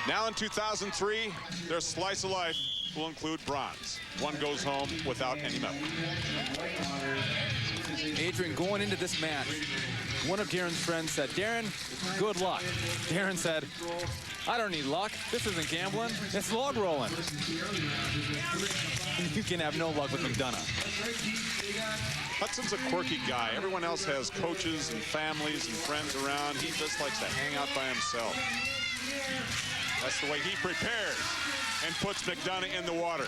Now in 2003, their slice of life will include bronze. One goes home without any medal. Adrian, going into this match, one of Darren's friends said, "Darren, good luck." Darren said, "I don't need luck. This isn't gambling. It's log rolling." You can have no luck with McDonough. Hudson's a quirky guy. Everyone else has coaches and families and friends around. He just likes to hang out by himself. That's the way he prepares and puts McDonough in the water.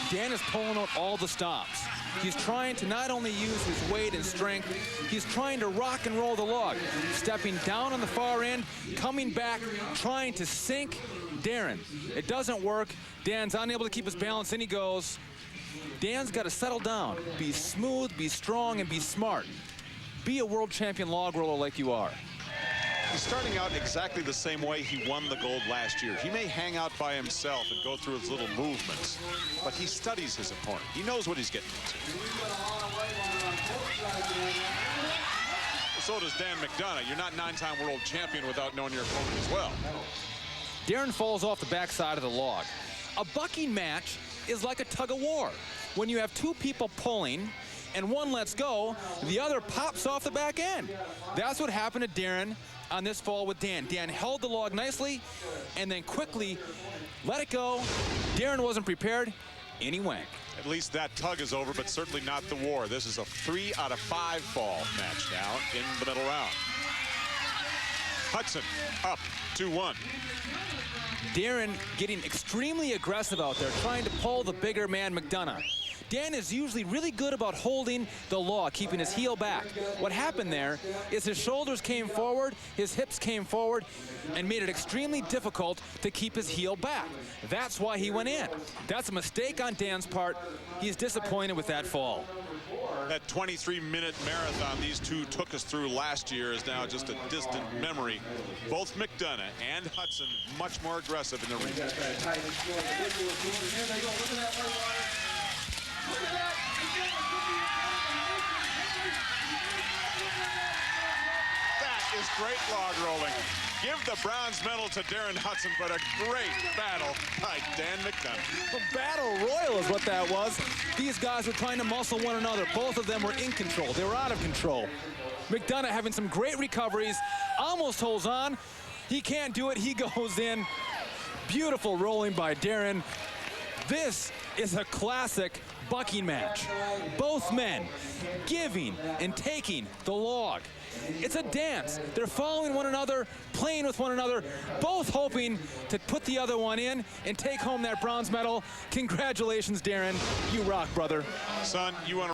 Dan is pulling out all the stops. He's trying to not only use his weight and strength, he's trying to rock and roll the log. Stepping down on the far end, coming back, trying to sink Darren. It doesn't work. Dan's unable to keep his balance, and he goes. Dan's got to settle down. Be smooth, be strong, and be smart. Be a world champion log roller like you are. He's starting out exactly the same way he won the gold last year. He may hang out by himself and go through his little movements, but he studies his opponent. He knows what he's getting into. So does Dan McDonough. You're not 9-time world champion without knowing your opponent as well. Darren falls off the backside of the log. A bucking match is like a tug of war. When you have two people pulling and one lets go, the other pops off the back end. That's what happened to Darren on this fall with Dan. Dan held the log nicely and then quickly let it go. Darren wasn't prepared, and he went. At least that tug is over, but certainly not the war. This is a 3 out of 5 fall match now in the middle round. Hudson up 2-1. Darren getting extremely aggressive out there, trying to pull the bigger man, McDonough. Dan is usually really good about holding the log, keeping his heel back. What happened there is his shoulders came forward, his hips came forward, and made it extremely difficult to keep his heel back. That's why he went in. That's a mistake on Dan's part. He's disappointed with that fall. That 23-minute marathon these two took us through last year is now just a distant memory. Both McDonough and Hudson much more aggressive in the ring. That is great log rolling. Give the bronze medal to Darren Hudson, but a great battle by Dan McDonough. A battle royal is what that was. These guys were trying to muscle one another. Both of them were in control. They were out of control. McDonough having some great recoveries, almost holds on. He can't do it. He goes in. Beautiful rolling by Darren. This is a classic bucking match. Both men giving and taking the log. It's a dance. They're following one another, playing with one another, both hoping to put the other one in and take home that bronze medal. Congratulations, Darren. You rock, brother. Son, you want to